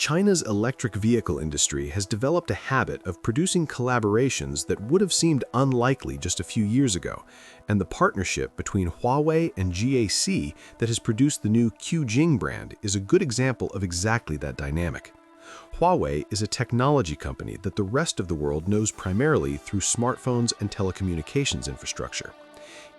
China's electric vehicle industry has developed a habit of producing collaborations that would have seemed unlikely just a few years ago, and the partnership between Huawei and GAC that has produced the new Qijing brand is a good example of exactly that dynamic. Huawei is a technology company that the rest of the world knows primarily through smartphones and telecommunications infrastructure.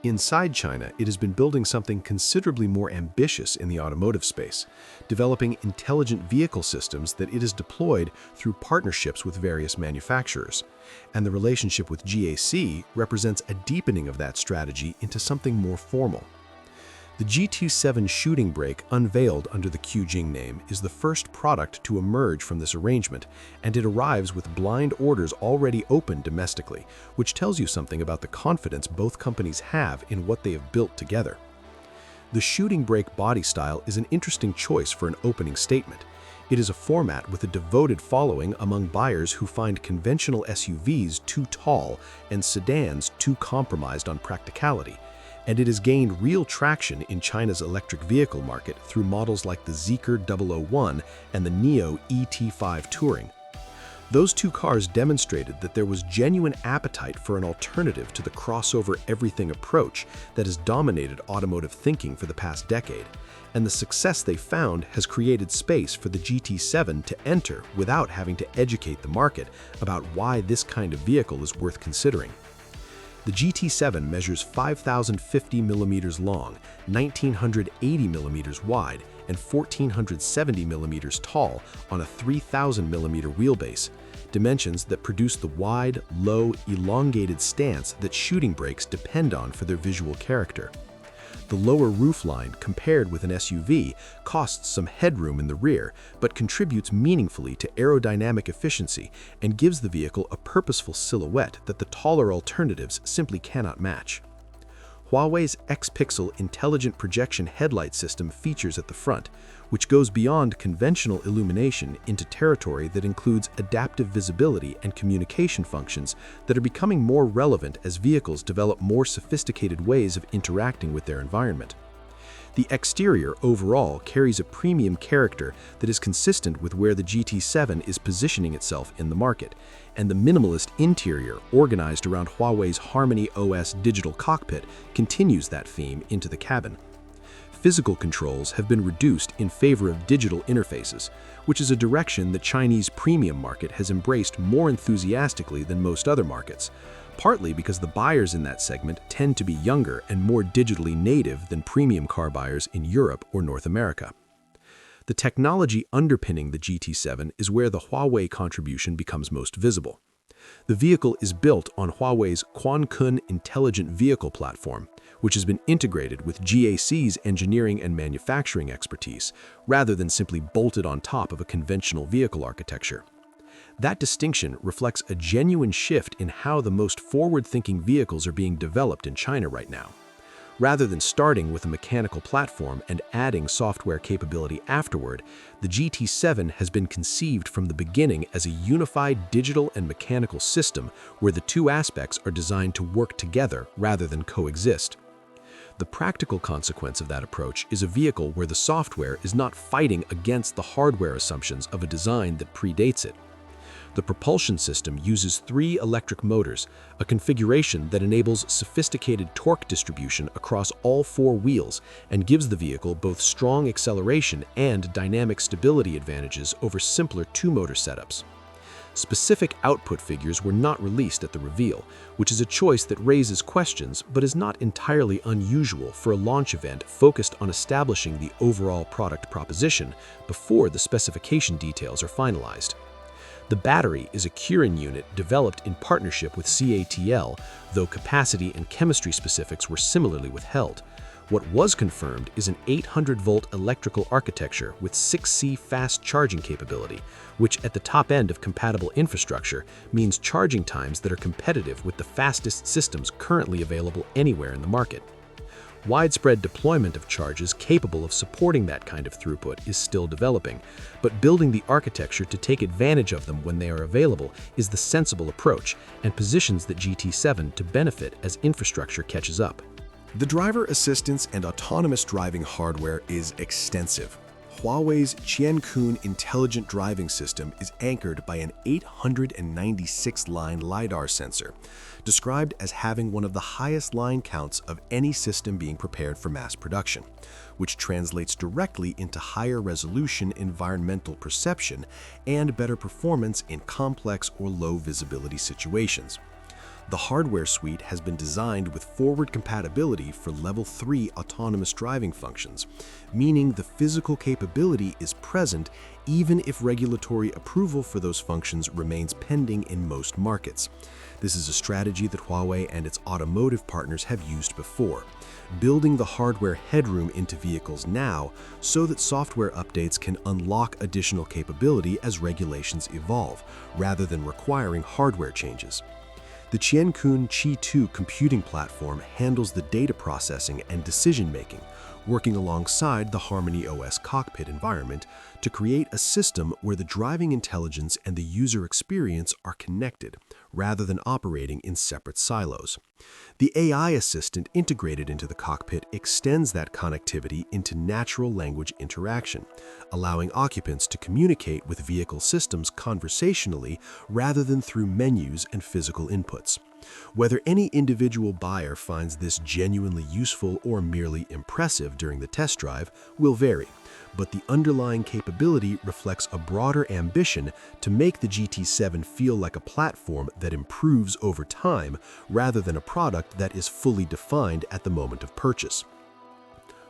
Inside China, it has been building something considerably more ambitious in the automotive space, developing intelligent vehicle systems that it has deployed through partnerships with various manufacturers. And the relationship with GAC represents a deepening of that strategy into something more formal. The GT7 Shooting Brake, unveiled under the Qijing name, is the first product to emerge from this arrangement, and it arrives with blind orders already open domestically, which tells you something about the confidence both companies have in what they have built together. The Shooting Brake body style is an interesting choice for an opening statement. It is a format with a devoted following among buyers who find conventional SUVs too tall and sedans too compromised on practicality. And it has gained real traction in China's electric vehicle market through models like the Zeekr 001 and the Neo ET5 Touring. Those two cars demonstrated that there was genuine appetite for an alternative to the crossover everything approach that has dominated automotive thinking for the past decade, and the success they found has created space for the GT7 to enter without having to educate the market about why this kind of vehicle is worth considering. The GT7 measures 5,050 millimeters long, 1,980 millimeters wide, and 1,470 millimeters tall on a 3,000 millimeter wheelbase, dimensions that produce the wide, low, elongated stance that shooting brakes depend on for their visual character. The lower roofline, compared with an SUV, costs some headroom in the rear, but contributes meaningfully to aerodynamic efficiency and gives the vehicle a purposeful silhouette that the taller alternatives simply cannot match. Huawei's X-Pixel intelligent projection headlight system features at the front, which goes beyond conventional illumination into territory that includes adaptive visibility and communication functions that are becoming more relevant as vehicles develop more sophisticated ways of interacting with their environment. The exterior overall carries a premium character that is consistent with where the GT7 is positioning itself in the market, and the minimalist interior, organized around Huawei's Harmony OS digital cockpit, continues that theme into the cabin. Physical controls have been reduced in favor of digital interfaces, which is a direction the Chinese premium market has embraced more enthusiastically than most other markets, partly because the buyers in that segment tend to be younger and more digitally native than premium car buyers in Europe or North America. The technology underpinning the GT7 is where the Huawei contribution becomes most visible. The vehicle is built on Huawei's Quanqun intelligent vehicle platform, which has been integrated with GAC's engineering and manufacturing expertise, rather than simply bolted on top of a conventional vehicle architecture. That distinction reflects a genuine shift in how the most forward-thinking vehicles are being developed in China right now. Rather than starting with a mechanical platform and adding software capability afterward, the GT7 has been conceived from the beginning as a unified digital and mechanical system where the two aspects are designed to work together rather than coexist. The practical consequence of that approach is a vehicle where the software is not fighting against the hardware assumptions of a design that predates it. The propulsion system uses 3 electric motors, a configuration that enables sophisticated torque distribution across all 4 wheels and gives the vehicle both strong acceleration and dynamic stability advantages over simpler 2-motor setups. Specific output figures were not released at the reveal, which is a choice that raises questions but is not entirely unusual for a launch event focused on establishing the overall product proposition before the specification details are finalized. The battery is a Kirin unit developed in partnership with CATL, though capacity and chemistry specifics were similarly withheld. What was confirmed is an 800-volt electrical architecture with 6C fast charging capability, which at the top end of compatible infrastructure means charging times that are competitive with the fastest systems currently available anywhere in the market. Widespread deployment of charges capable of supporting that kind of throughput is still developing, but building the architecture to take advantage of them when they are available is the sensible approach and positions the GT7 to benefit as infrastructure catches up. The driver assistance and autonomous driving hardware is extensive. Huawei's Qijing intelligent driving system is anchored by an 896-line LiDAR sensor, described as having one of the highest line counts of any system being prepared for mass production, which translates directly into higher resolution environmental perception and better performance in complex or low visibility situations. The hardware suite has been designed with forward compatibility for Level 3 autonomous driving functions, meaning the physical capability is present even if regulatory approval for those functions remains pending in most markets. This is a strategy that Huawei and its automotive partners have used before, building the hardware headroom into vehicles now so that software updates can unlock additional capability as regulations evolve, rather than requiring hardware changes. The Qijing Qi2 computing platform handles the data processing and decision-making, working alongside the Harmony OS cockpit environment to create a system where the driving intelligence and the user experience are connected, rather than operating in separate silos. The AI assistant integrated into the cockpit extends that connectivity into natural language interaction, allowing occupants to communicate with vehicle systems conversationally rather than through menus and physical inputs. Whether any individual buyer finds this genuinely useful or merely impressive during the test drive will vary, but the underlying capability reflects a broader ambition to make the GT7 feel like a platform that improves over time rather than a product that is fully defined at the moment of purchase.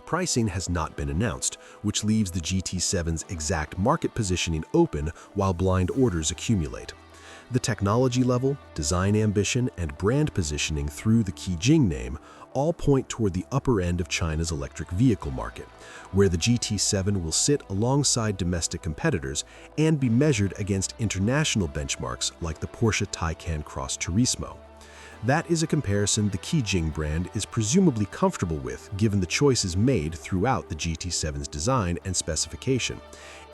Pricing has not been announced, which leaves the GT7's exact market positioning open while blind orders accumulate. The technology level, design ambition, and brand positioning through the Qijing name all point toward the upper end of China's electric vehicle market, where the GT7 will sit alongside domestic competitors and be measured against international benchmarks like the Porsche Taycan Cross Turismo. That is a comparison the Qijing brand is presumably comfortable with given the choices made throughout the GT7's design and specification,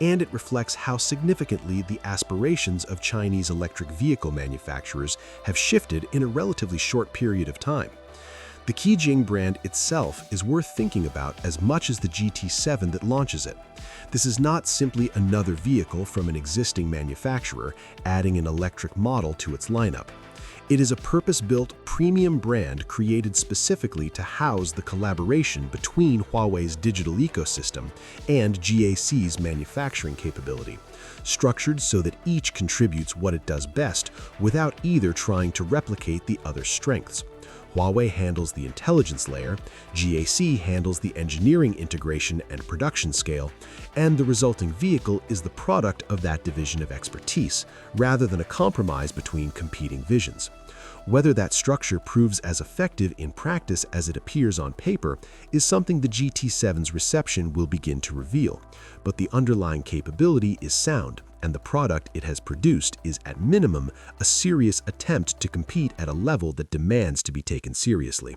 and it reflects how significantly the aspirations of Chinese electric vehicle manufacturers have shifted in a relatively short period of time. The Qijing brand itself is worth thinking about as much as the GT7 that launches it. This is not simply another vehicle from an existing manufacturer adding an electric model to its lineup. It is a purpose-built premium brand created specifically to house the collaboration between Huawei's digital ecosystem and GAC's manufacturing capability, structured so that each contributes what it does best without either trying to replicate the other's strengths. Huawei handles the intelligence layer, GAC handles the engineering integration and production scale, and the resulting vehicle is the product of that division of expertise, rather than a compromise between competing visions. Whether that structure proves as effective in practice as it appears on paper is something the GT7's reception will begin to reveal, but the underlying capability is sound, and the product it has produced is, at minimum, a serious attempt to compete at a level that demands to be taken seriously.